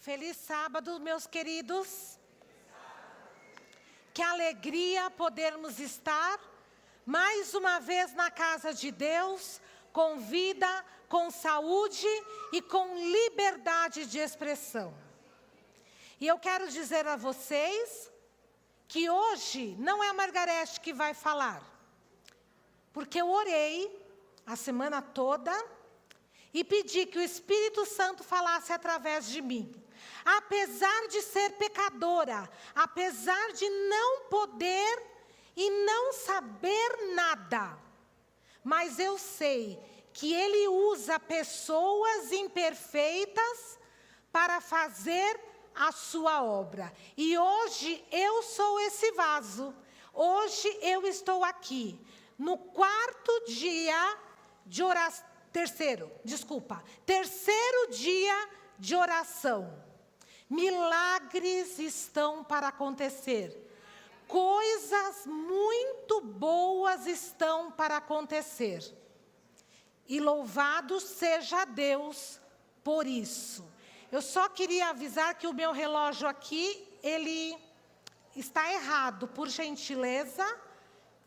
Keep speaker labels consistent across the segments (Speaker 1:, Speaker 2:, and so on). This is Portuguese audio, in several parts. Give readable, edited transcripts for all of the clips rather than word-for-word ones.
Speaker 1: Feliz sábado, meus queridos. Que alegria podermos estar mais uma vez na casa de Deus, com vida, com saúde e com liberdade de expressão. E eu quero dizer a vocês que hoje não é a Margarete que vai falar, porque eu orei a semana toda e pedi que o Espírito Santo falasse através de mim. Apesar de ser pecadora, apesar de não poder e não saber nada, mas eu sei que Ele usa pessoas imperfeitas para fazer a sua obra. E hoje eu sou esse vaso. Hoje eu estou aqui, no terceiro dia de oração. Milagres estão para acontecer. Coisas muito boas estão para acontecer. E louvado seja Deus por isso. Eu só queria avisar que o meu relógio aqui, ele está errado, por gentileza,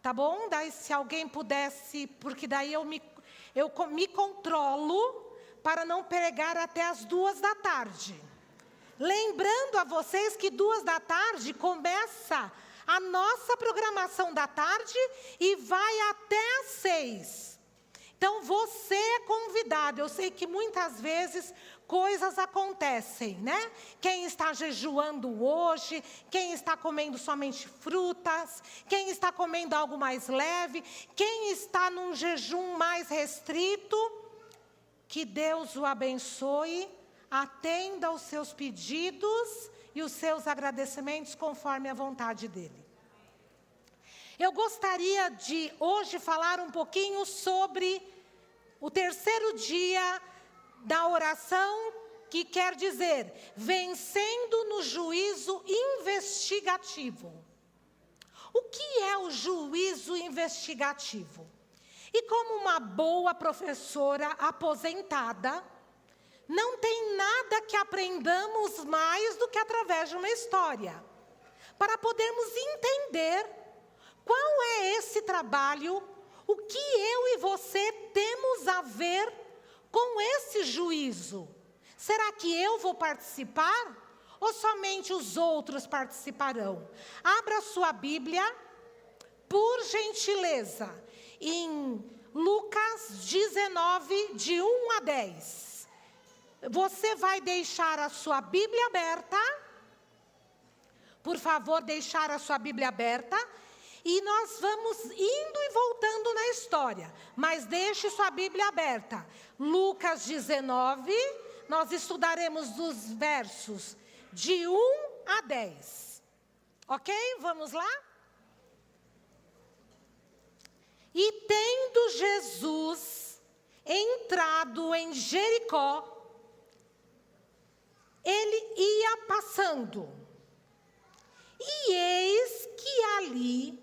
Speaker 1: tá bom? Daí se alguém pudesse, porque daí eu me controlo para não pregar até as 2h. Lembrando a vocês que 2h começa a nossa programação da tarde e vai até às 6h. Então você é convidado. Eu sei que muitas vezes coisas acontecem, né? Quem está jejuando hoje, quem está comendo somente frutas, quem está comendo algo mais leve, quem está num jejum mais restrito, que Deus o abençoe, atenda aos seus pedidos e os seus agradecimentos conforme a vontade dEle. Eu gostaria de hoje falar um pouquinho sobre o terceiro dia da oração, que quer dizer, vencendo no juízo investigativo. O que é o juízo investigativo? E como uma boa professora aposentada, não tem nada que aprendamos mais do que através de uma história, para podermos entender qual é esse trabalho, o que eu e você temos a ver com esse juízo. Será que eu vou participar ou somente os outros participarão? Abra sua Bíblia, por gentileza, em Lucas 19, de 1-10. Você vai deixar a sua Bíblia aberta. Por favor, deixar a sua Bíblia aberta. E nós vamos indo e voltando na história. Mas deixe sua Bíblia aberta. Lucas 19, nós estudaremos dos versos de 1-10. Ok? Vamos lá? E tendo Jesus entrado em Jericó, ele ia passando. E eis que ali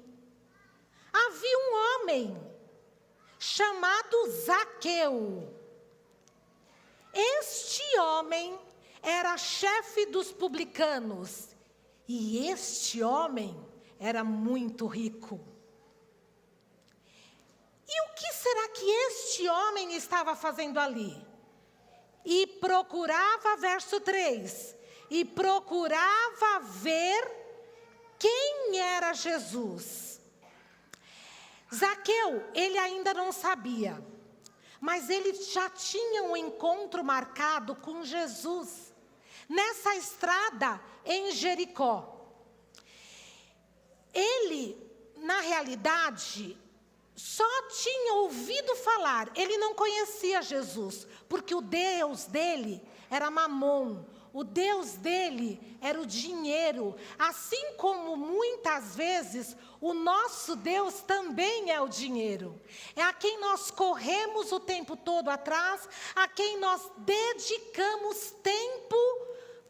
Speaker 1: havia um homem chamado Zaqueu. Este homem era chefe dos publicanos. E este homem era muito rico. E o que será que este homem estava fazendo ali? E procurava, verso 3, e procurava ver quem era Jesus. Zaqueu, ele ainda não sabia, mas ele já tinha um encontro marcado com Jesus, nessa estrada em Jericó. Ele, na realidade, só tinha ouvido falar, ele não conhecia Jesus, porque o Deus dele era Mamon, o Deus dele era o dinheiro, assim como muitas vezes o nosso Deus também é o dinheiro. É a quem nós corremos o tempo todo atrás, a quem nós dedicamos tempo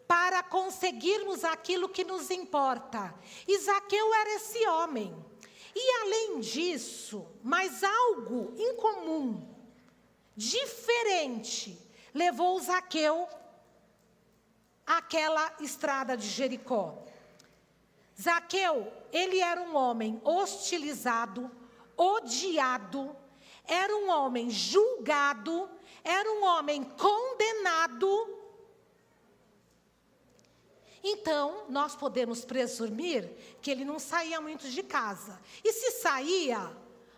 Speaker 1: para conseguirmos aquilo que nos importa. E Zaqueu era esse homem. E além disso, mas algo incomum, diferente, levou Zaqueu aquela estrada de Jericó. Zaqueu, ele era um homem hostilizado, odiado, era um homem julgado, era um homem condenado. Então, nós podemos presumir que ele não saía muito de casa. E se saía,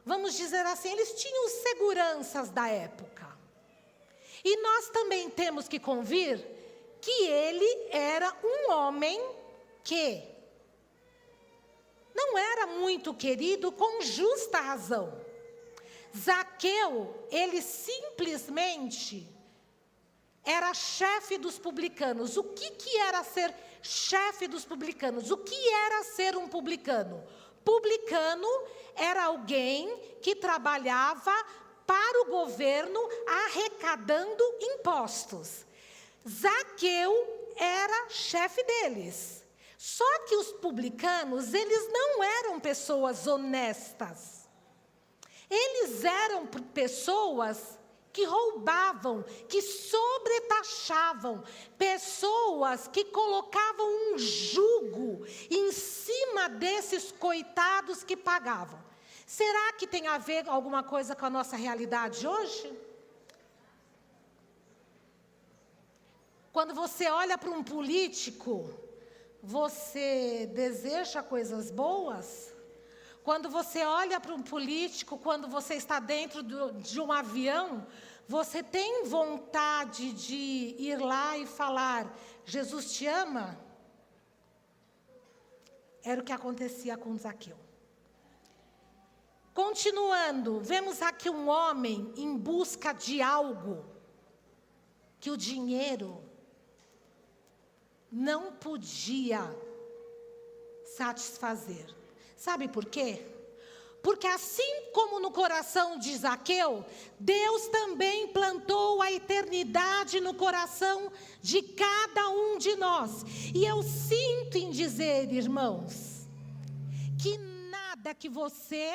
Speaker 1: vamos dizer assim, eles tinham seguranças da época. E nós também temos que convir que ele era um homem que não era muito querido com justa razão. Zaqueu, ele simplesmente era chefe dos publicanos. O que era ser chefe dos publicanos? O que era ser um publicano? Publicano era alguém que trabalhava para o governo arrecadando impostos. Zaqueu era chefe deles. Só que os publicanos, eles não eram pessoas honestas. Eles eram pessoas que roubavam, que sobretaxavam, pessoas que colocavam um jugo em cima desses coitados que pagavam. Será que tem a ver alguma coisa com a nossa realidade hoje? Quando você olha para um político, você deseja coisas boas? Quando você olha para um político, quando você está dentro de um avião, você tem vontade de ir lá e falar, Jesus te ama? Era o que acontecia com Zaqueu. Continuando, vemos aqui um homem em busca de algo que o dinheiro não podia satisfazer. Sabe por quê? Porque assim como no coração de Zaqueu, Deus também plantou a eternidade no coração de cada um de nós. E eu sinto em dizer, irmãos, que nada que você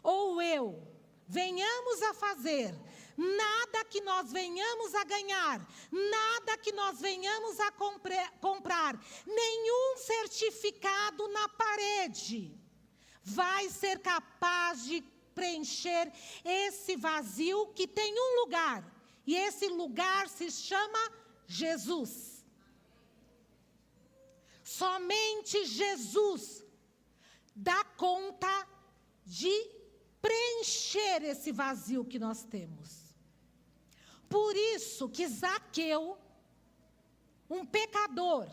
Speaker 1: ou eu venhamos a fazer, nada que nós venhamos a ganhar, nada que nós venhamos a comprar, nenhum certificado na parede vai ser capaz de preencher esse vazio que tem um lugar. E esse lugar se chama Jesus. Somente Jesus dá conta de preencher esse vazio que nós temos. Por isso que Zaqueu, um pecador,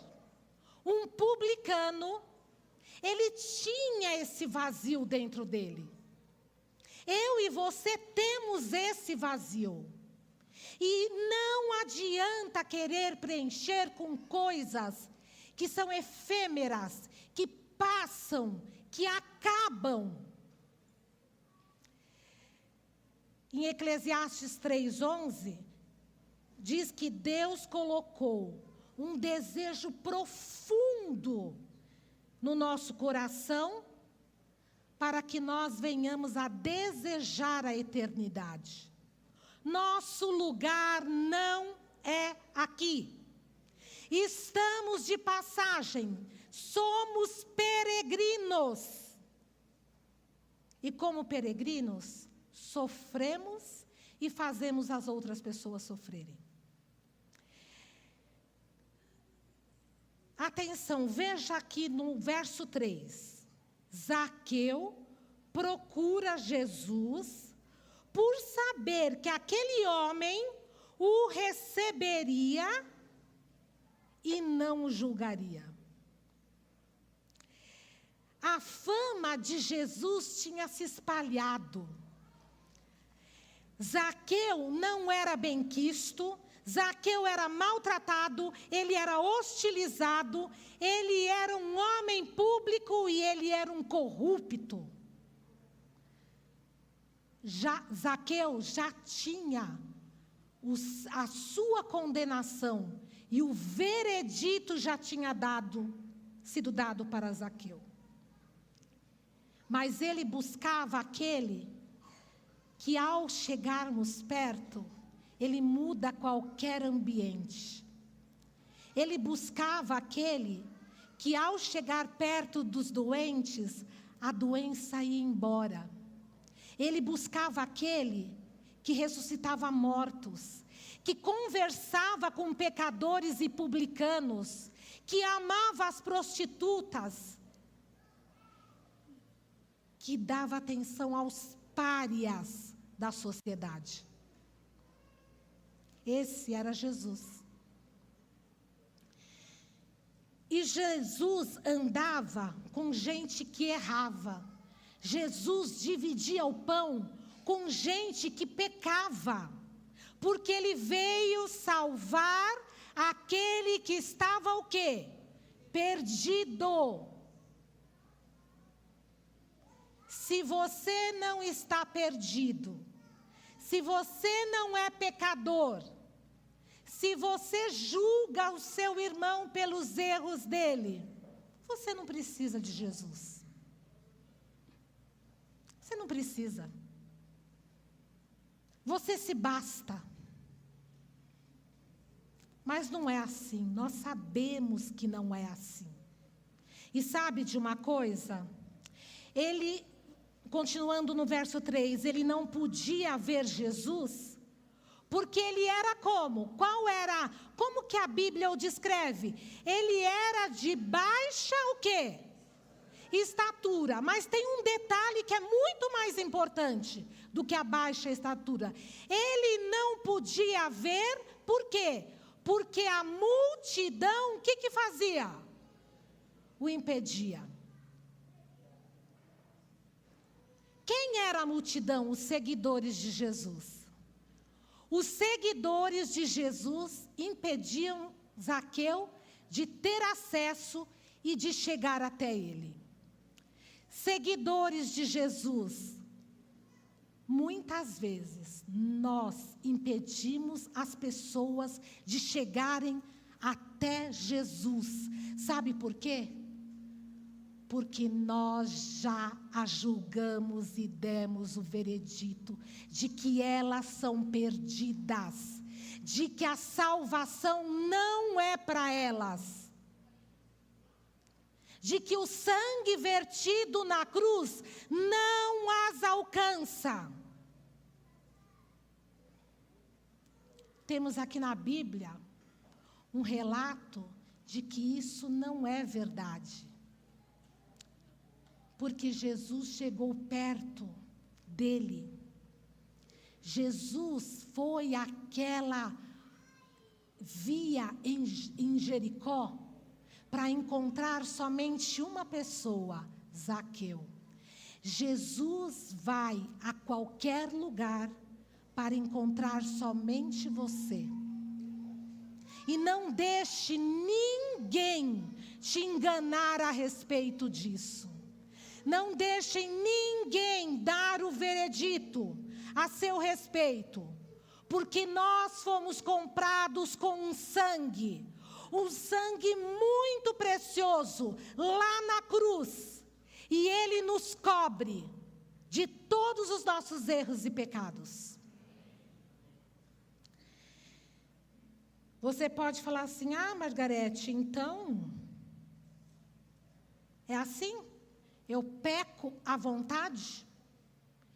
Speaker 1: um publicano, ele tinha esse vazio dentro dele. Eu e você temos esse vazio. E não adianta querer preencher com coisas que são efêmeras, que passam, que acabam. Em Eclesiastes 3:11, diz que Deus colocou um desejo profundo no nosso coração, para que nós venhamos a desejar a eternidade. Nosso lugar não é aqui. Estamos de passagem, somos peregrinos. E como peregrinos, sofremos e fazemos as outras pessoas sofrerem. Atenção, veja aqui no verso 3. Zaqueu procura Jesus por saber que aquele homem o receberia e não o julgaria. A fama de Jesus tinha se espalhado. Zaqueu não era benquisto, Zaqueu era maltratado, ele era hostilizado, ele era um homem público e ele era um corrupto. Zaqueu já tinha a sua condenação e o veredito já tinha sido dado para Zaqueu. Mas ele buscava aquele que, ao chegarmos perto, ele muda qualquer ambiente. Ele buscava aquele que, ao chegar perto dos doentes, a doença ia embora. Ele buscava aquele que ressuscitava mortos, que conversava com pecadores e publicanos, que amava as prostitutas, que dava atenção aos párias da sociedade. Esse era Jesus. E Jesus andava com gente que errava. Jesus dividia o pão com gente que pecava, porque ele veio salvar aquele que estava o quê? Perdido. Se você não está perdido, se você não é pecador, se você julga o seu irmão pelos erros dele, você não precisa de Jesus. Você não precisa. Você se basta. Mas não é assim. Nós sabemos que não é assim. E sabe de uma coisa? Ele, continuando no verso 3, ele não podia ver Jesus, porque ele era como? Como que a Bíblia o descreve? Ele era de baixa o quê? Estatura. Mas tem um detalhe que é muito mais importante do que a baixa estatura. Ele não podia ver, por quê? Porque a multidão, o que fazia? O impedia. Quem era a multidão? Os seguidores de Jesus. Os seguidores de Jesus impediam Zaqueu de ter acesso e de chegar até ele. Seguidores de Jesus, muitas vezes nós impedimos as pessoas de chegarem até Jesus. Sabe por quê? Porque nós já a julgamos e demos o veredito de que elas são perdidas, de que a salvação não é para elas, de que o sangue vertido na cruz não as alcança. Temos aqui na Bíblia um relato de que isso não é verdade. Porque Jesus chegou perto dele. Jesus foi àquela via em Jericó para encontrar somente uma pessoa, Zaqueu. Jesus vai a qualquer lugar para encontrar somente você. E não deixe ninguém te enganar a respeito disso. Não deixe ninguém dar o veredito a seu respeito, porque nós fomos comprados com um sangue muito precioso, lá na cruz, e ele nos cobre de todos os nossos erros e pecados. Você pode falar assim: ah, Margarete, então, é assim? Eu peco à vontade?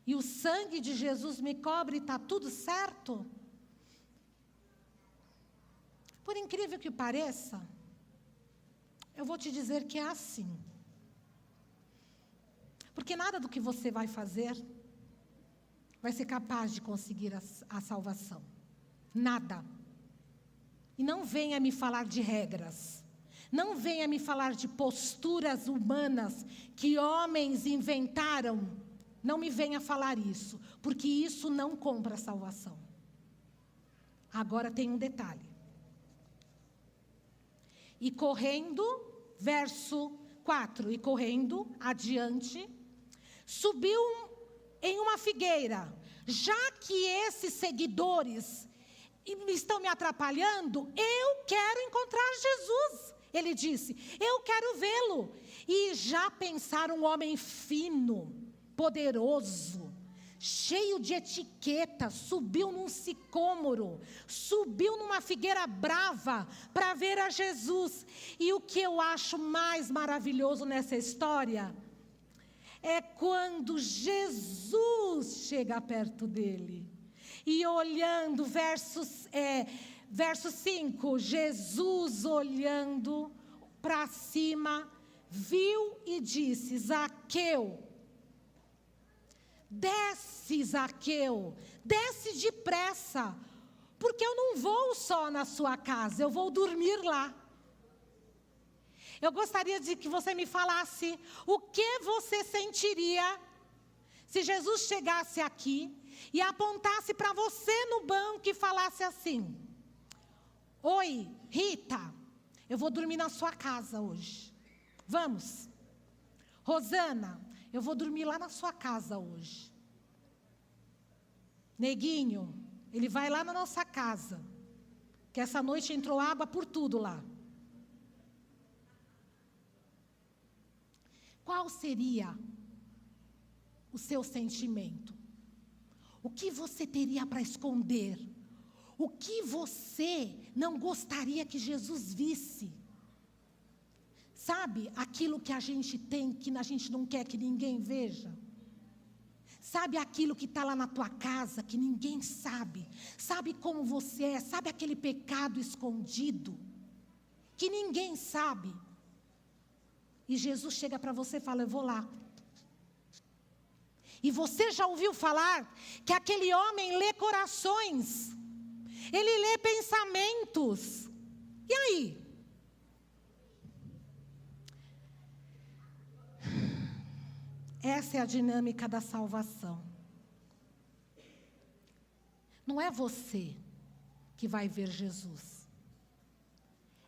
Speaker 1: E o sangue de Jesus me cobre e está tudo certo? Por incrível que pareça, eu vou te dizer que é assim. Porque nada do que você vai fazer vai ser capaz de conseguir a salvação. Nada. E não venha me falar de regras. Não venha me falar de posturas humanas que homens inventaram. Não me venha falar isso, porque isso não compra a salvação. Agora tem um detalhe. E correndo, verso 4, e correndo adiante, subiu em uma figueira. Já que esses seguidores estão me atrapalhando, eu quero encontrar Jesus. Ele disse: eu quero vê-lo. E já pensaram um homem fino, poderoso, cheio de etiqueta, subiu num sicômoro, subiu numa figueira brava para ver a Jesus. E o que eu acho mais maravilhoso nessa história é quando Jesus chega perto dele. E olhando, verso 5, Jesus olhando para cima, viu e disse: Zaqueu, desce, Zaqueu, desce depressa, porque eu não vou só na sua casa, eu vou dormir lá. Eu gostaria de que você me falasse o que você sentiria se Jesus chegasse aqui e apontasse para você no banco e falasse assim: oi, Rita, eu vou dormir na sua casa hoje. Vamos. Rosana, eu vou dormir lá na sua casa hoje. Neguinho, ele vai lá na nossa casa, que essa noite entrou água por tudo lá. Qual seria o seu sentimento? O que você teria para esconder? O que você não gostaria que Jesus visse? Sabe aquilo que a gente tem, que a gente não quer que ninguém veja? Sabe aquilo que está lá na tua casa, que ninguém sabe? Sabe como você é? Sabe aquele pecado escondido, que ninguém sabe? E Jesus chega para você e fala: eu vou lá. E você já ouviu falar que aquele homem lê corações, ele lê pensamentos. E aí? Essa é a dinâmica da salvação. Não é você que vai ver Jesus.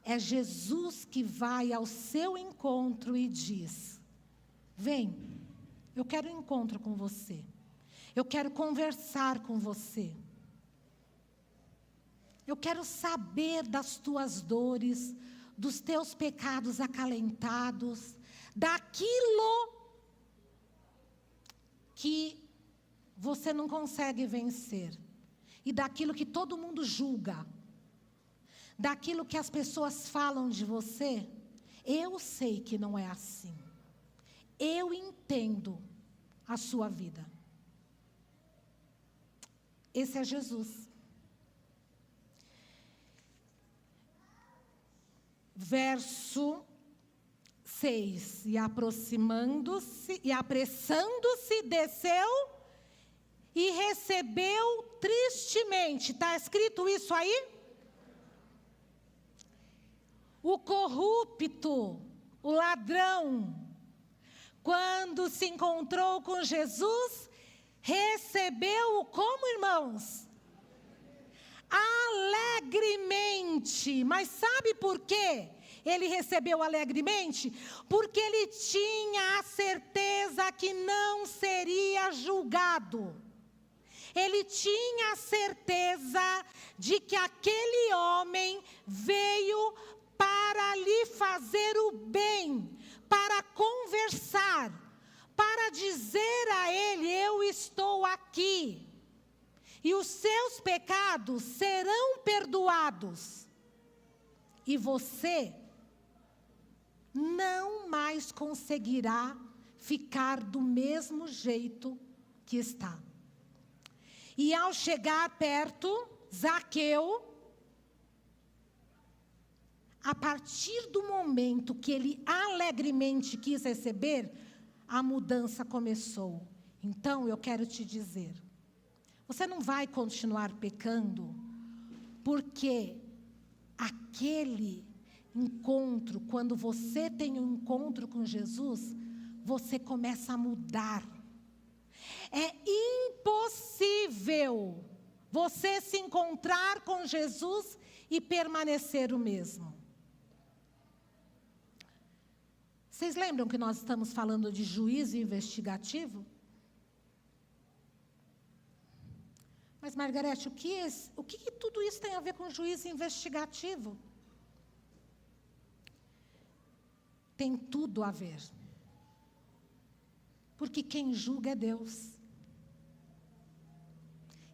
Speaker 1: É Jesus que vai ao seu encontro e diz: vem, eu quero um encontro com você. Eu quero conversar com você. Eu quero saber das tuas dores, dos teus pecados acalentados, daquilo que você não consegue vencer, e daquilo que todo mundo julga, daquilo que as pessoas falam de você. Eu sei que não é assim. Eu entendo a sua vida. Esse é Jesus. Verso 6. E aproximando-se, e apressando-se, desceu e recebeu tristemente. Está escrito isso aí? O corrupto, o ladrão, quando se encontrou com Jesus, recebeu-o como, irmãos? Alegremente. Mas sabe por quê ele recebeu alegremente? Porque ele tinha a certeza que não seria julgado. Ele tinha a certeza de que aquele homem veio para lhe fazer o bem, para conversar, para dizer a ele: eu estou aqui, e os seus pecados serão perdoados, e você não mais conseguirá ficar do mesmo jeito que está. E ao chegar perto, Zaqueu, a partir do momento que ele alegremente quis receber, a mudança começou. Então eu quero te dizer, você não vai continuar pecando, porque aquele encontro, quando você tem um encontro com Jesus, você começa a mudar. É impossível você se encontrar com Jesus e permanecer o mesmo. Vocês lembram que nós estamos falando de juízo investigativo? Mas, Margarete, o que tudo isso tem a ver com juízo investigativo? Tem tudo a ver. Porque quem julga é Deus.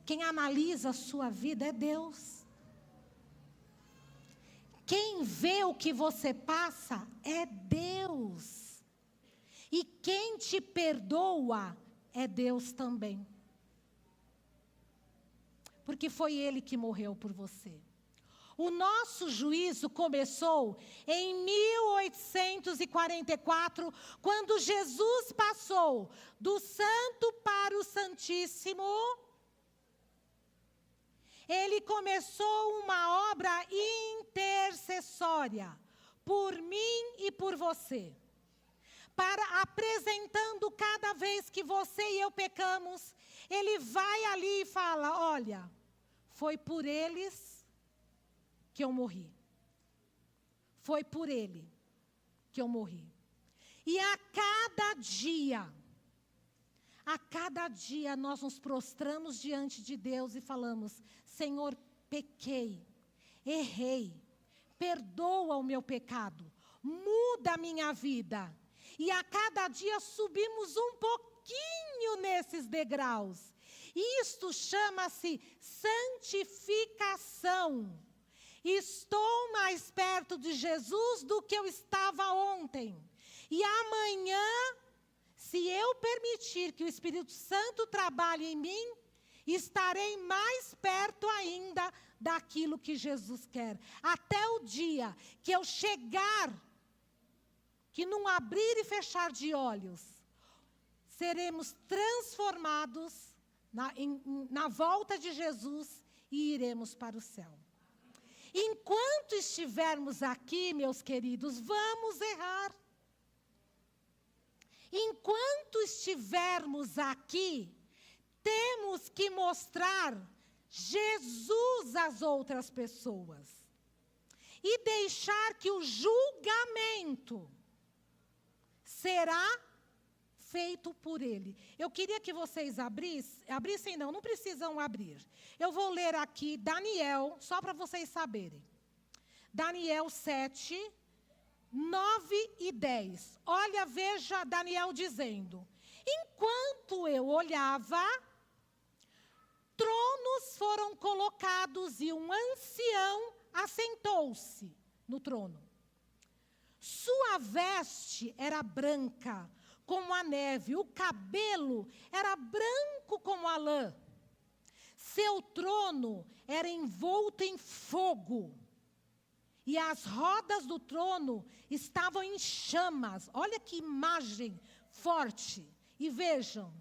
Speaker 1: Quem analisa a sua vida é Deus. Quem vê o que você passa é Deus. E quem te perdoa é Deus também. Porque foi Ele que morreu por você. O nosso juízo começou em 1844, quando Jesus passou do Santo para o Santíssimo. Ele começou uma obra intercessória por mim e por você. Apresentando cada vez que você e eu pecamos, Ele vai ali e fala, olha, foi por eles que eu morri. Foi por Ele que eu morri. E a cada dia nós nos prostramos diante de Deus e falamos, Senhor, pequei, errei, perdoa o meu pecado, muda a minha vida. E a cada dia subimos um pouquinho nesses degraus. Isto chama-se santificação. Estou mais perto de Jesus do que eu estava ontem. E amanhã, se eu permitir que o Espírito Santo trabalhe em mim, estarei mais perto ainda daquilo que Jesus quer. Até o dia que eu chegar, que num abrir e fechar de olhos, seremos transformados na volta de Jesus e iremos para o céu. Enquanto estivermos aqui, meus queridos, vamos errar. Enquanto estivermos aqui, temos que mostrar Jesus às outras pessoas. E deixar que o julgamento será feito por Ele. Eu queria que vocês abrissem não precisam abrir. Eu vou ler aqui Daniel, só para vocês saberem. Daniel 7, 9 e 10. Olha, veja Daniel dizendo, enquanto eu olhava, tronos foram colocados e um ancião assentou-se no trono. Sua veste era branca, como a neve, o cabelo era branco como a lã. Seu trono era envolto em fogo, e as rodas do trono estavam em chamas. Olha que imagem forte. E vejam,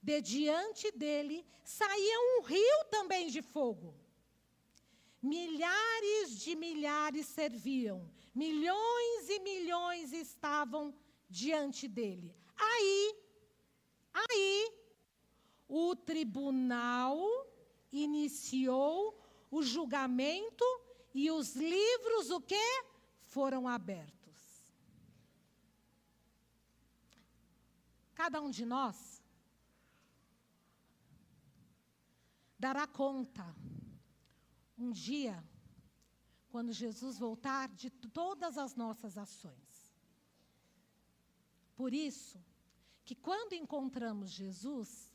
Speaker 1: de diante dele saía um rio também de fogo. Milhares de milhares serviam, milhões e milhões estavam diante dele. Aí, o tribunal iniciou o julgamento e os livros, o quê? Foram abertos. Cada um de nós dará conta, um dia, quando Jesus voltar, de todas as nossas ações. Por isso, que quando encontramos Jesus,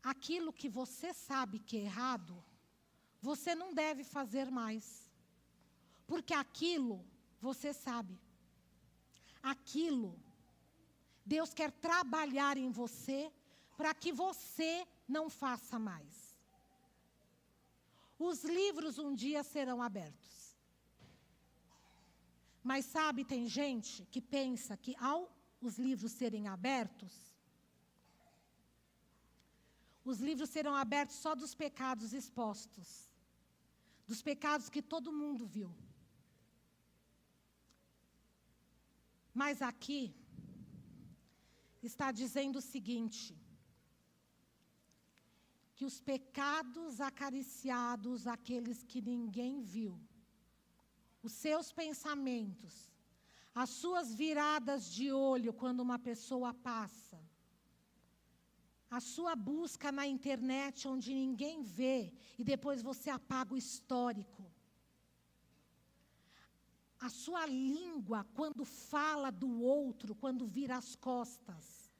Speaker 1: aquilo que você sabe que é errado, você não deve fazer mais. Porque aquilo, você sabe. Aquilo, Deus quer trabalhar em você para que você não faça mais. Os livros um dia serão abertos. Mas sabe, tem gente que pensa que ao os livros serem abertos, os livros serão abertos só dos pecados expostos, dos pecados que todo mundo viu. Mas aqui está dizendo o seguinte, que os pecados acariciados, aqueles que ninguém viu, os seus pensamentos, as suas viradas de olho quando uma pessoa passa, a sua busca na internet onde ninguém vê e depois você apaga o histórico, a sua língua quando fala do outro, quando vira as costas,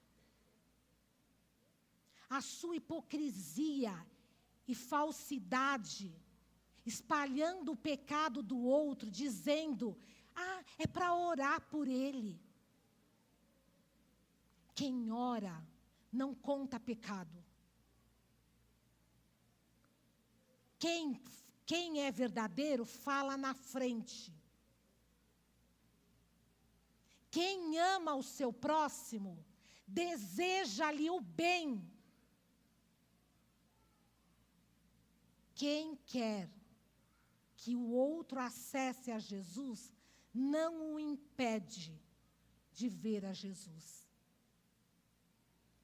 Speaker 1: a sua hipocrisia e falsidade, espalhando o pecado do outro, dizendo, é para orar por ele. Quem ora não conta pecado. Quem é verdadeiro fala na frente. Quem ama o seu próximo, deseja-lhe o bem. Quem quer que o outro acesse a Jesus, não o impede de ver a Jesus.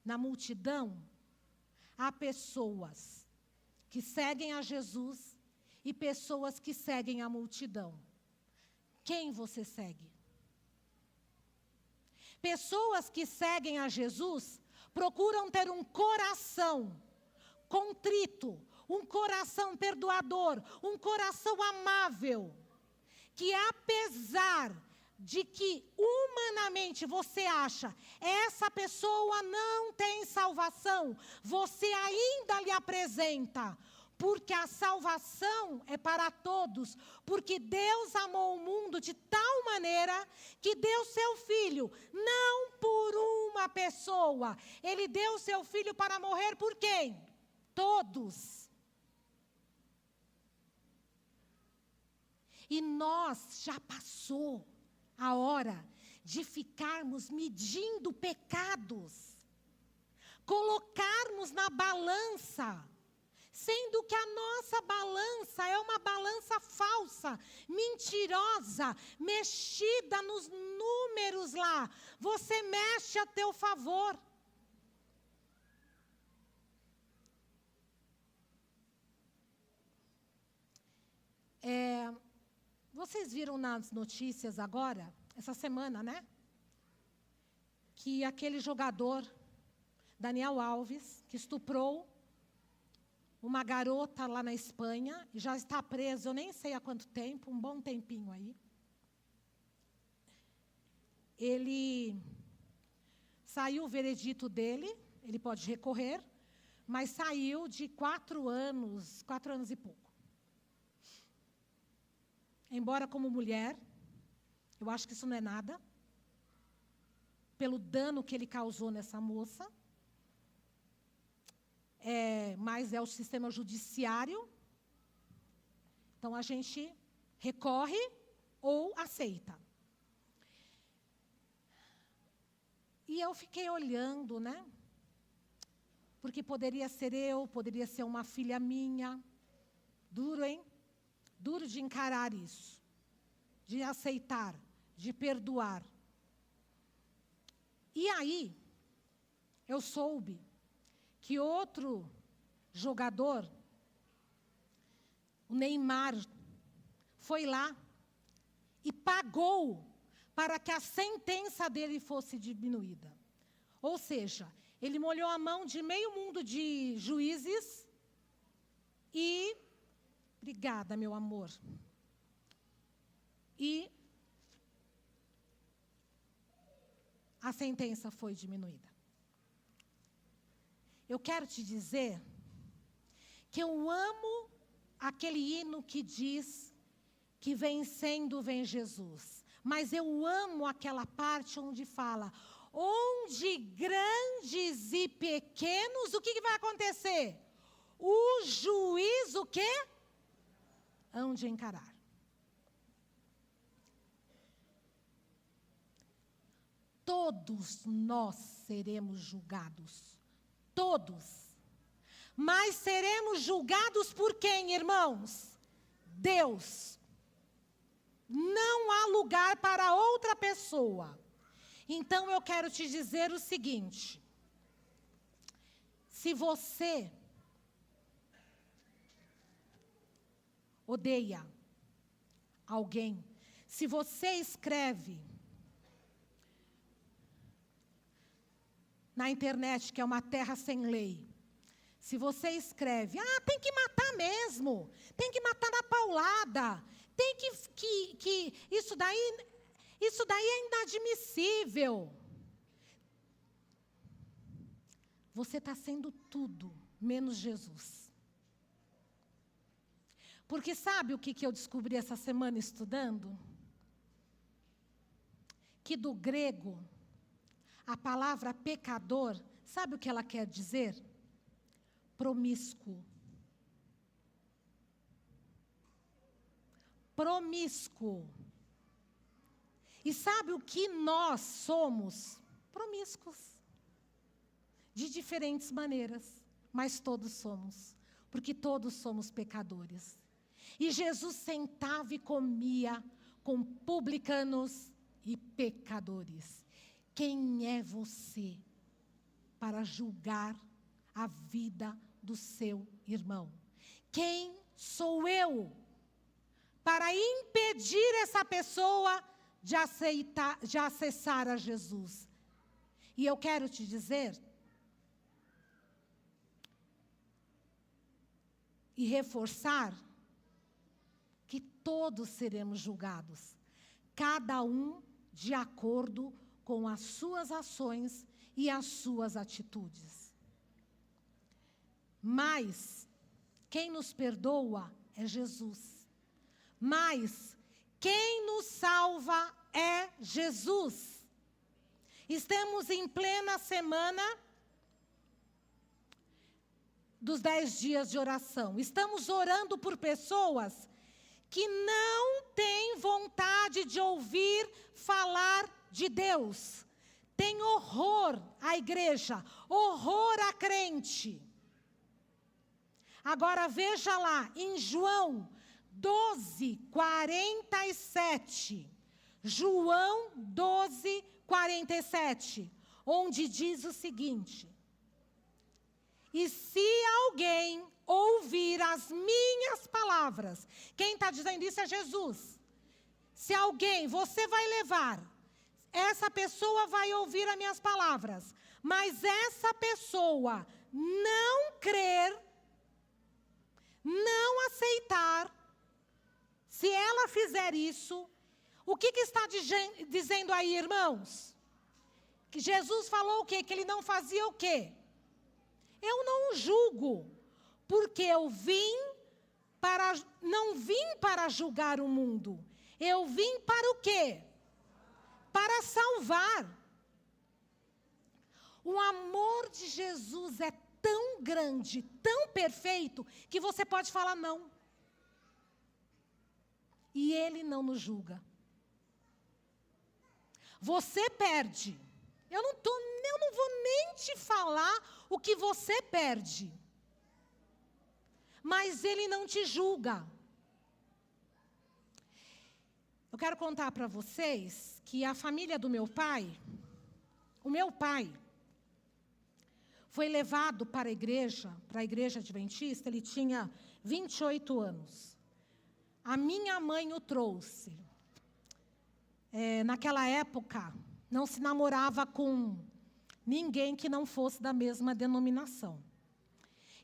Speaker 1: Na multidão, há pessoas que seguem a Jesus e pessoas que seguem a multidão. Quem você segue? Pessoas que seguem a Jesus procuram ter um coração contrito, um coração perdoador, um coração amável, que apesar de que humanamente você acha, essa pessoa não tem salvação, você ainda lhe apresenta, porque a salvação é para todos, porque Deus amou o mundo de tal maneira que deu seu Filho, não por uma pessoa, Ele deu seu Filho para morrer por quem? Todos. E nós já passou a hora de ficarmos medindo pecados, colocarmos na balança, sendo que a nossa balança é uma balança falsa, mentirosa, mexida nos números lá. Você mexe a teu favor. Vocês viram nas notícias agora, essa semana, né? Que aquele jogador, Daniel Alves, que estuprou uma garota lá na Espanha, e já está preso, eu nem sei há quanto tempo, um bom tempinho aí. Ele saiu o veredito dele, ele pode recorrer, mas saiu de 4 anos e pouco. Embora como mulher, eu acho que isso não é nada, pelo dano que ele causou nessa moça, mas é o sistema judiciário, então a gente recorre ou aceita. E eu fiquei olhando, né? Porque poderia ser eu, poderia ser uma filha minha. Duro, hein? Duro de encarar isso, de aceitar, de perdoar. E aí, eu soube que outro jogador, o Neymar, foi lá e pagou para que a sentença dele fosse diminuída. Ou seja, ele molhou a mão de meio mundo de juízes e... Obrigada, meu amor. E a sentença foi diminuída. Eu quero te dizer que eu amo aquele hino que diz que vencendo vem Jesus. Mas eu amo aquela parte onde fala, onde grandes e pequenos, o que vai acontecer? O juiz, o quê? Hão de encarar. Todos nós seremos julgados. Todos. Mas seremos julgados por quem, irmãos? Deus. Não há lugar para outra pessoa. Então eu quero te dizer o seguinte. Se você odeia alguém, se você escreve na internet que é uma terra sem lei, se você escreve, tem que matar mesmo, tem que matar na paulada, tem que isso daí é inadmissível. você está sendo tudo menos Jesus. Porque sabe o que eu descobri essa semana estudando? Que do grego, a palavra pecador, sabe o que ela quer dizer? Promíscuo. Promíscuo. E sabe o que nós somos? Promíscuos. De diferentes maneiras, mas todos somos, porque todos somos pecadores. E Jesus sentava e comia com publicanos e pecadores. Quem é você para julgar a vida do seu irmão? Quem sou eu para impedir essa pessoa de acessar a Jesus? E eu quero te dizer e reforçar que todos seremos julgados, cada um de acordo com as suas ações e as suas atitudes. Mas quem nos perdoa é Jesus. Mas quem nos salva é Jesus. Estamos em plena semana dos 10 dias de oração. Estamos orando por pessoas que não têm vontade de ouvir falar de Deus. Tem horror à igreja, horror à crente. Agora veja lá, em João 12:47. João 12:47, onde diz o seguinte: e se alguém ouvir as minhas palavras, quem está dizendo isso é Jesus. Se alguém, você vai levar, essa pessoa vai ouvir as minhas palavras, mas essa pessoa não crer, não aceitar, se ela fizer isso, o que está dizendo aí, irmãos? Que Jesus falou o quê? Que ele não fazia o quê? Eu não julgo, porque não vim para julgar o mundo. Eu vim para o quê? Para salvar. O amor de Jesus é tão grande, tão perfeito, que você pode falar não. E ele não nos julga. Você perde. Eu não vou nem te falar o que você perde. Mas ele não te julga. Eu quero contar para vocês que a família do meu pai, o meu pai, foi levado para a igreja adventista, ele tinha 28 anos. A minha mãe o trouxe. Naquela época, não se namorava com ninguém que não fosse da mesma denominação.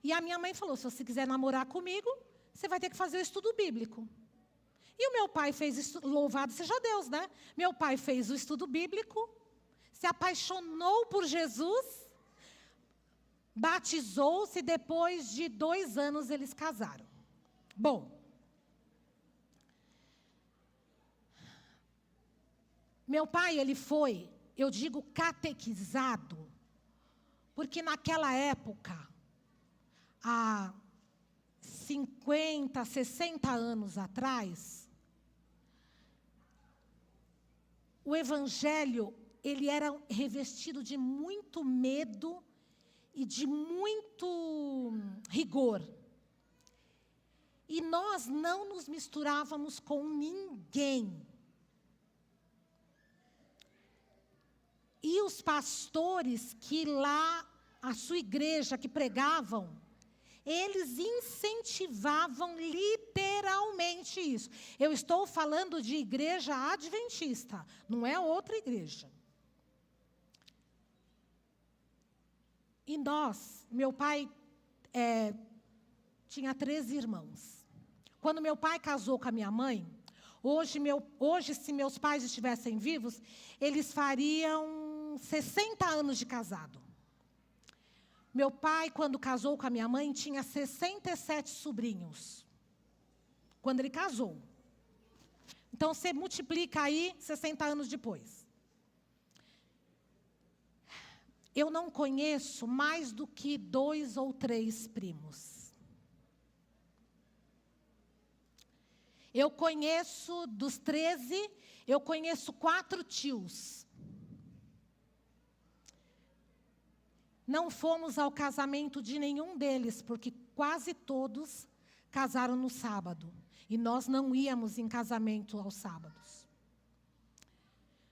Speaker 1: E a minha mãe falou, se você quiser namorar comigo, você vai ter que fazer o estudo bíblico. E o meu pai fez isso, louvado seja Deus, né? Meu pai fez o estudo bíblico, se apaixonou por Jesus, batizou-se, depois de 2 anos eles casaram. Bom, meu pai, ele foi, eu digo catequizado, porque naquela época, há 50, 60 anos atrás, o evangelho, ele era revestido de muito medo e de muito rigor. E nós não nos misturávamos com ninguém. E os pastores que lá, a sua igreja, que pregavam, eles incentivavam literalmente isso. Eu estou falando de igreja adventista, não é outra igreja. E meu pai tinha 13 irmãos. Quando meu pai casou com a minha mãe, hoje, se meus pais estivessem vivos, eles fariam 60 anos de casado. Meu pai, quando casou com a minha mãe, tinha 67 sobrinhos. Quando ele casou. Então, você multiplica aí 60 anos depois. Eu não conheço mais do que 2 ou 3 primos. Eu conheço, dos 13, eu conheço 4 tios. Não fomos ao casamento de nenhum deles, porque quase todos casaram no sábado. E nós não íamos em casamento aos sábados.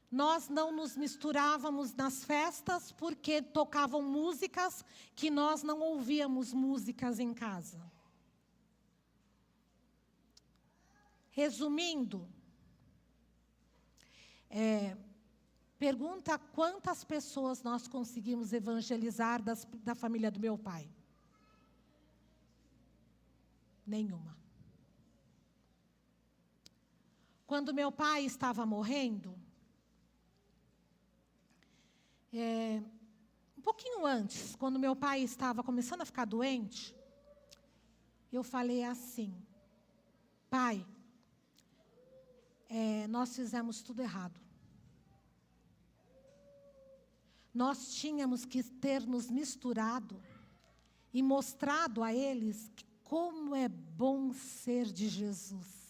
Speaker 1: Nós não nos misturávamos nas festas, porque tocavam músicas que nós não ouvíamos músicas em casa. Resumindo, pergunta quantas pessoas nós conseguimos evangelizar da família do meu pai. Nenhuma. Quando meu pai estava morrendo, um pouquinho antes, quando meu pai estava começando a ficar doente, eu falei assim: pai, nós fizemos tudo errado. Nós tínhamos que ter nos misturado e mostrado a eles como é bom ser de Jesus.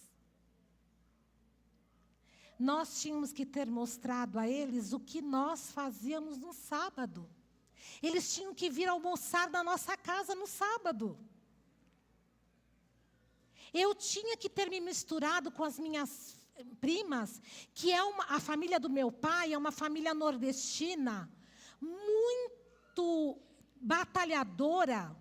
Speaker 1: Nós tínhamos que ter mostrado a eles o que nós fazíamos no sábado. Eles tinham que vir almoçar na nossa casa no sábado. Eu tinha que ter me misturado com as minhas primas, que a família do meu pai é uma família nordestina, muito batalhadora,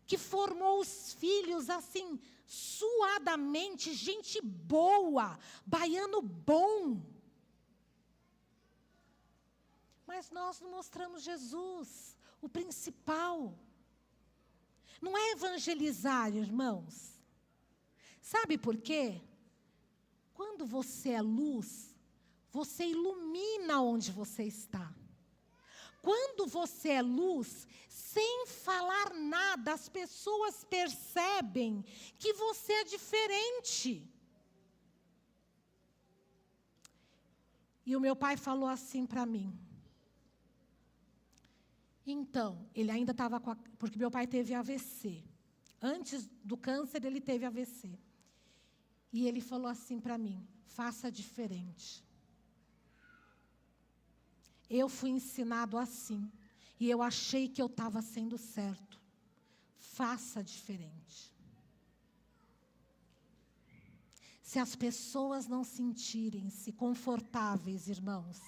Speaker 1: que formou os filhos assim, suadamente, gente boa, baiano bom. Mas nós não mostramos Jesus, o principal. Não é evangelizar, irmãos. Sabe por quê? Quando você é luz, você ilumina onde você está. Quando você é luz, sem falar nada, as pessoas percebem que você é diferente. E o meu pai falou assim para mim. Então, ele ainda estava porque meu pai teve AVC. Antes do câncer, ele teve AVC. E ele falou assim para mim: faça diferente. Eu fui ensinado assim. E eu achei que eu estava sendo certo. Faça diferente. Se as pessoas não sentirem-se confortáveis, irmãos,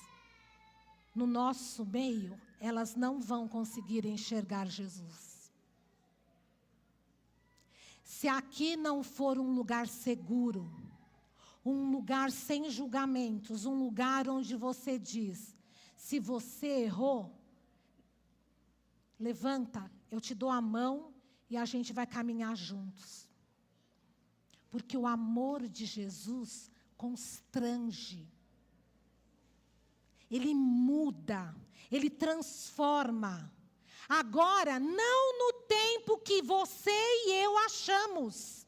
Speaker 1: no nosso meio, elas não vão conseguir enxergar Jesus. Se aqui não for um lugar seguro, um lugar sem julgamentos, um lugar onde você diz: se você errou, levanta, eu te dou a mão e a gente vai caminhar juntos. Porque o amor de Jesus constrange. Ele muda, ele transforma. Agora, não no tempo que você e eu achamos.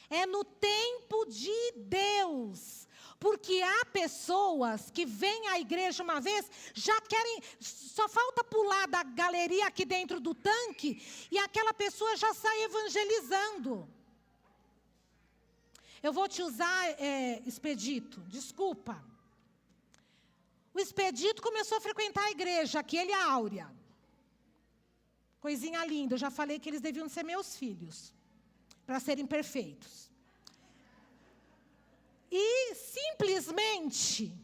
Speaker 1: É no tempo de Deus. Porque há pessoas que vêm à igreja uma vez, já querem, só falta pular da galeria aqui dentro do tanque, e aquela pessoa já sai evangelizando. Eu vou te usar, Expedito, desculpa. O Expedito começou a frequentar a igreja, aqui ele e a Áurea. Coisinha linda, eu já falei que eles deviam ser meus filhos, para serem perfeitos. E, simplesmente,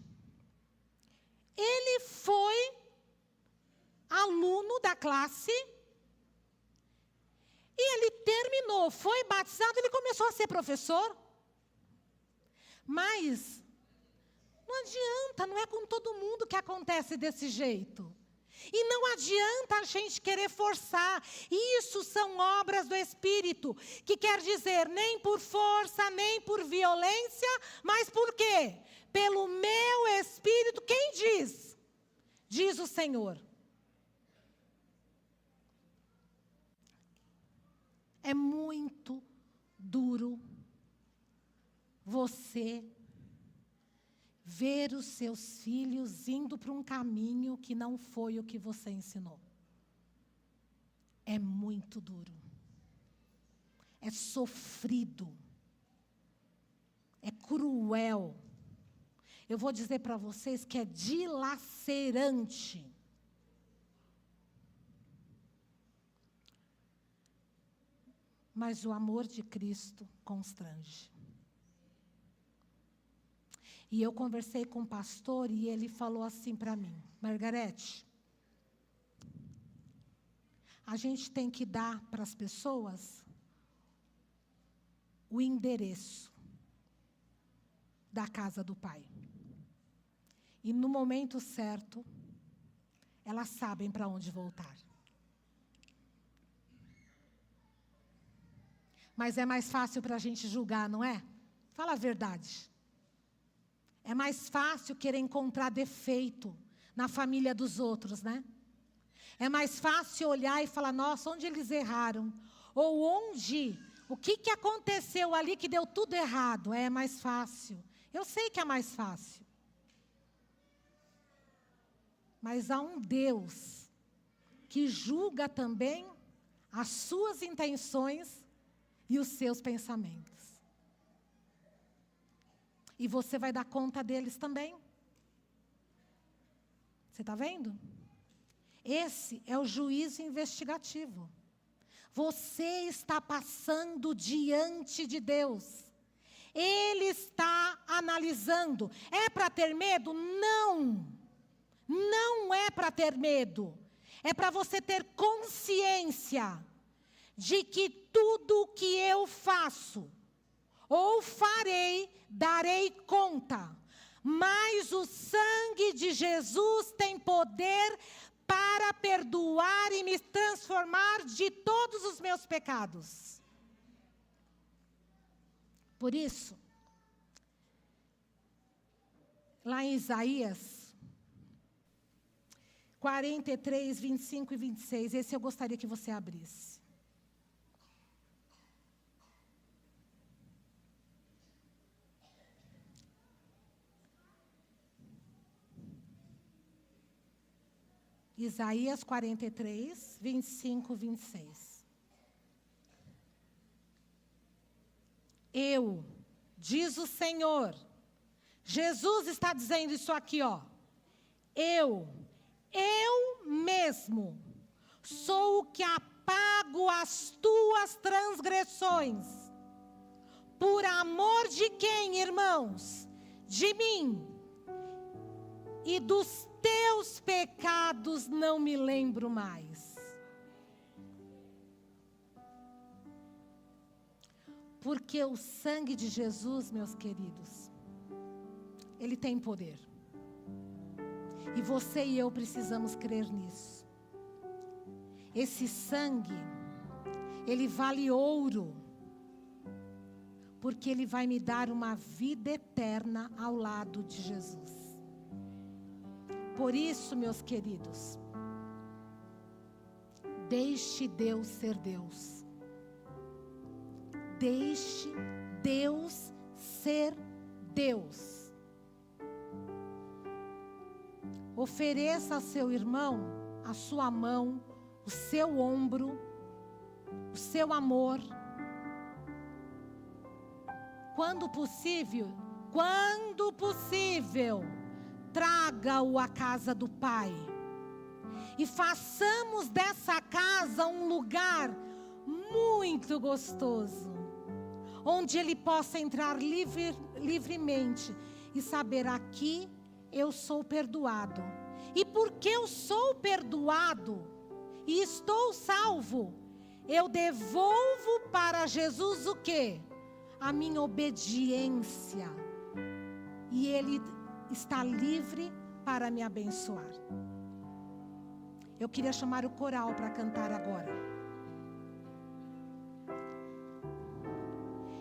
Speaker 1: ele foi aluno da classe, e ele terminou, foi batizado, ele começou a ser professor. Mas não adianta, não é com todo mundo que acontece desse jeito. E não adianta a gente querer forçar. Isso são obras do Espírito, que quer dizer, nem por força, nem por violência, mas por quê? Pelo meu Espírito, quem diz? Diz o Senhor. É muito duro você ver os seus filhos indo para um caminho que não foi o que você ensinou. É muito duro. É sofrido. É cruel. Eu vou dizer para vocês que é dilacerante. Mas o amor de Cristo constrange. E eu conversei com o pastor e ele falou assim para mim: Margarete, a gente tem que dar para as pessoas o endereço da casa do Pai. E no momento certo, elas sabem para onde voltar. Mas é mais fácil para a gente julgar, não é? Fala a verdade. É mais fácil querer encontrar defeito na família dos outros, né? É mais fácil olhar e falar, nossa, onde eles erraram? Ou o que aconteceu ali que deu tudo errado? É mais fácil. Eu sei que é mais fácil. Mas há um Deus que julga também as suas intenções e os seus pensamentos. E você vai dar conta deles também. Você está vendo? Esse é o juízo investigativo. Você está passando diante de Deus. Ele está analisando. É para ter medo? Não. Não é para ter medo. É para você ter consciência de que tudo o que eu faço ou farei, darei conta. Mas o sangue de Jesus tem poder para perdoar e me transformar de todos os meus pecados. Por isso, lá em Isaías 43, 25 e 26, esse eu gostaria que você abrisse. Isaías 43, 25 e 26. Eu, diz o Senhor, Jesus está dizendo isso aqui, ó. Eu mesmo, sou o que apago as tuas transgressões. Por amor de quem, irmãos? De mim. E dos teus pecados não me lembro mais. Porque o sangue de Jesus, meus queridos, ele tem poder. E você e eu precisamos crer nisso. Esse sangue, ele vale ouro. Porque ele vai me dar uma vida eterna ao lado de Jesus. Por isso, meus queridos, deixe Deus ser Deus. Deixe Deus ser Deus. Ofereça ao seu irmão a sua mão, o seu ombro, o seu amor. Quando possível, traga-o à casa do Pai. E façamos dessa casa um lugar muito gostoso, onde ele possa entrar livremente e saber: aqui eu sou perdoado. E porque eu sou perdoado e estou salvo, eu devolvo para Jesus o quê? A minha obediência. E ele está livre para me abençoar. Eu queria chamar o coral para cantar agora.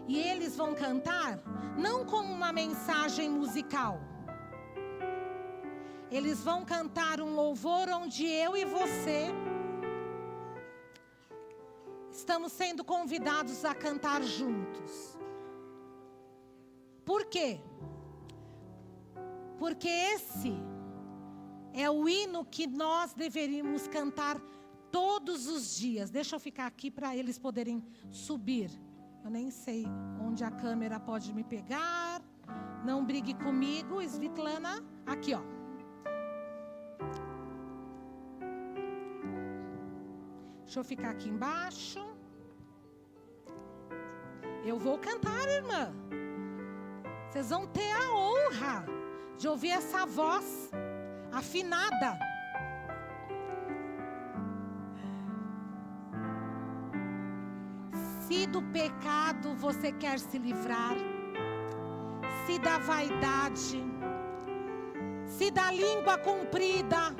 Speaker 1: E eles vão cantar não como uma mensagem musical. Eles vão cantar um louvor onde eu e você estamos sendo convidados a cantar juntos. Por quê? Porque esse é o hino que nós deveríamos cantar todos os dias. Deixa eu ficar aqui para eles poderem subir. Eu nem sei onde a câmera pode me pegar. Não brigue comigo, Svitlana. Aqui, ó. Deixa eu ficar aqui embaixo. Eu vou cantar, irmã. Vocês vão ter a honra de ouvir essa voz afinada. Se do pecado você quer se livrar, se da vaidade, se da língua comprida,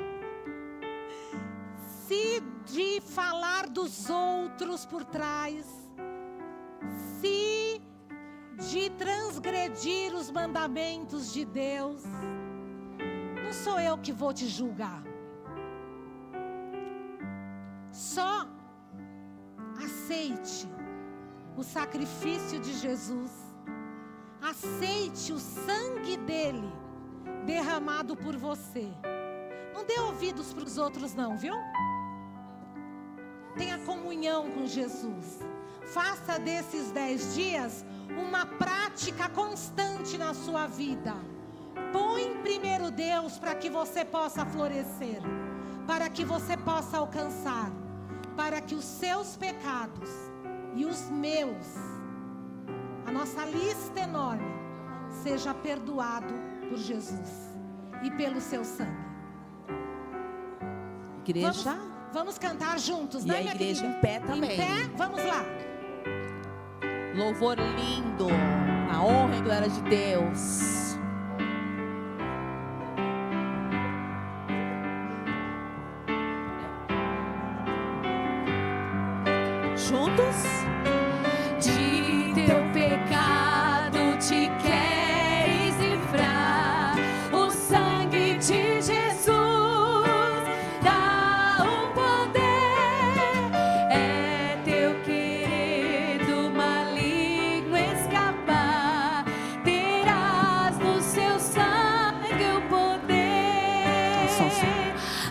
Speaker 1: se de falar dos outros por trás, se de transgredir os mandamentos de Deus, não sou eu que vou te julgar. Só aceite o sacrifício de Jesus. Aceite o sangue dele derramado por você. Não dê ouvidos para os outros não, viu? Tenha comunhão com Jesus. Faça desses 10 dias uma prática constante na sua vida. Põe primeiro Deus para que você possa florescer, para que você possa alcançar, para que os seus pecados e os meus, a nossa lista enorme, seja perdoado por Jesus e pelo seu sangue.
Speaker 2: Igreja.
Speaker 1: Vamos cantar juntos,
Speaker 2: e
Speaker 1: né,
Speaker 2: a
Speaker 1: minha
Speaker 2: igreja
Speaker 1: querida?
Speaker 2: em pé também.
Speaker 1: Em pé, vamos lá.
Speaker 2: Louvor lindo, a honra e glória de Deus. Juntos.
Speaker 3: De teu pecado te queres livrar, o sangue de Jesus dá o poder. É teu querer do maligno escapar, terás no seu sangue o poder.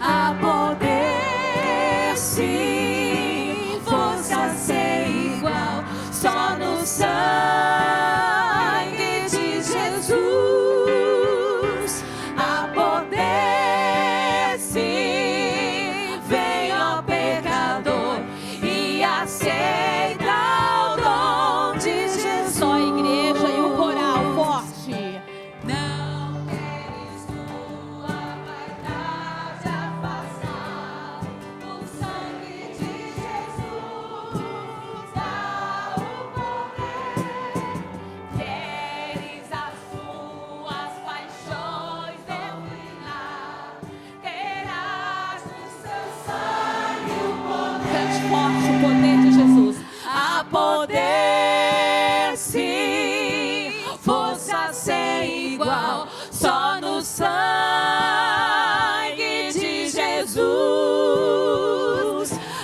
Speaker 3: A poder sim, força sem igual, só no sangue de Jesus. A poder sim, vem ó pecador e aceita o dom de Jesus.
Speaker 2: Só a igreja e o coral forte.
Speaker 3: Não queres tua vaidade afastar, o sangue de Jesus dá o poder. Queres as tuas paixões dominar, terás no seu sangue o poder.
Speaker 2: Cante forte o poder de Jesus.
Speaker 3: A poder sim, força sem igual, só no sangue de Jesus.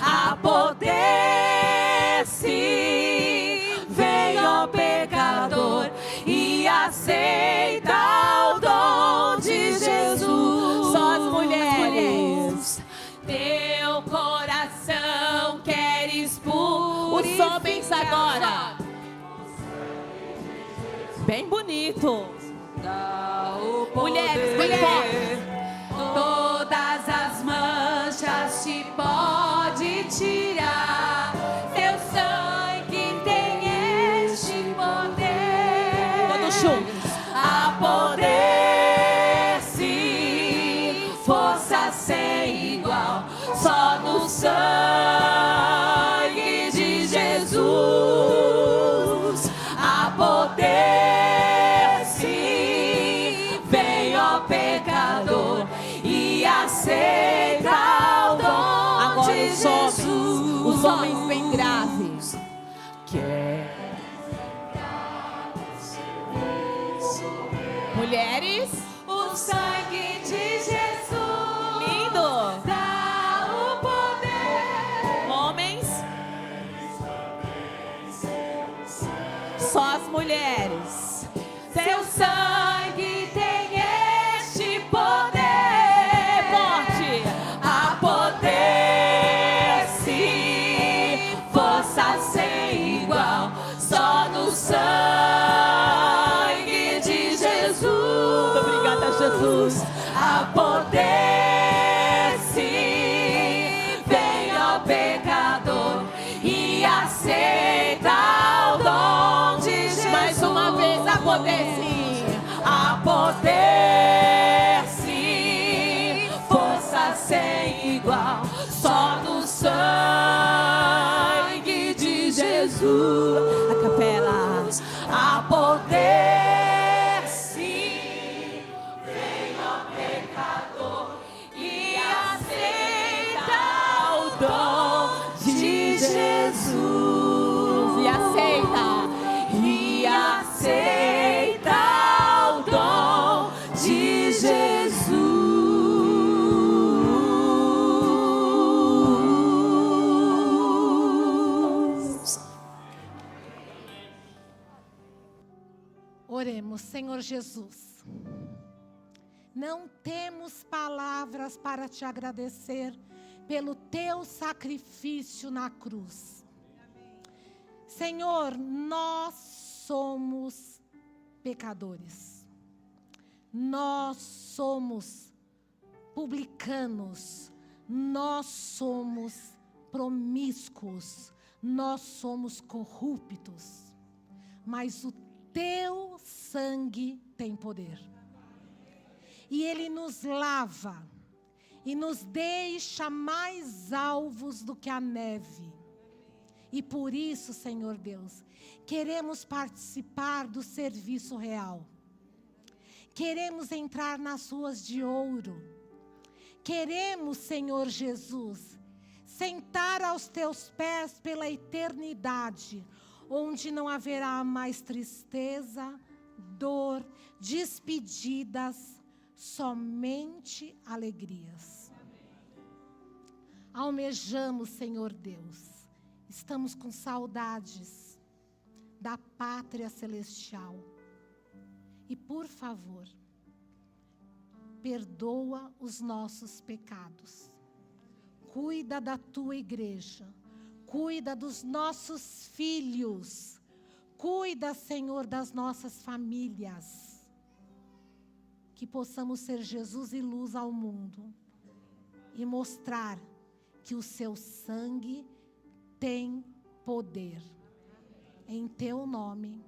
Speaker 3: A poder sim, vem ó pecador e aceita o dom de Jesus.
Speaker 2: Só as mulheres.
Speaker 3: Teu coração queres purificar.
Speaker 2: Os homens agora. Bem bonito.
Speaker 3: Dá o
Speaker 2: Mulheres,
Speaker 3: poder.
Speaker 2: bem forte.
Speaker 3: Todas as manchas te pode tirar. Teu sangue tem este poder.
Speaker 2: Todos juntos.
Speaker 3: A poder sim, força sem igual, só no sangue de Jesus. A poder sim, vem ó pecador e aceita o dom
Speaker 2: Agora
Speaker 3: de
Speaker 2: os homens.
Speaker 3: Jesus.
Speaker 2: Os homens bem graves. Mulheres.
Speaker 3: O sangue de Jesus
Speaker 2: Lindo.
Speaker 3: dá o poder.
Speaker 2: Homens. Só as mulheres.
Speaker 3: Seu sangue tem este poder
Speaker 2: Forte.
Speaker 3: a poder, sim, força sem igual, só no sangue de Jesus.
Speaker 2: Muito obrigada, Jesus.
Speaker 3: A poder, sim, vem ao pecador e aceita o dom de Jesus.
Speaker 2: Mais uma vez, a poder sim.
Speaker 3: A poder, sim, força sem igual, só no sangue de Jesus.
Speaker 2: A capela.
Speaker 3: A poder, sim, vem ao pecador e aceita o dom de Jesus.
Speaker 2: E aceita.
Speaker 3: E aceita o dom de Jesus.
Speaker 1: Oremos, Senhor Jesus. Não temos palavras para te agradecer pelo teu sacrifício na cruz. Senhor, nós somos pecadores. Nós somos publicanos. Nós somos promíscuos. Nós somos corruptos. Mas o teu sangue tem poder. E ele nos lava e nos deixa mais alvos do que a neve. E por isso, Senhor Deus, queremos participar do serviço real. Queremos entrar nas ruas de ouro. Queremos, Senhor Jesus, sentar aos teus pés pela eternidade, onde não haverá mais tristeza, dor, despedidas, somente alegrias. Almejamos, Senhor Deus, estamos com saudades da pátria celestial. E por favor, perdoa os nossos pecados. Cuida da tua igreja. Cuida dos nossos filhos. Cuida, Senhor, das nossas famílias. Que possamos ser Jesus e luz ao mundo. E mostrar que o seu sangue tem poder. Em teu nome.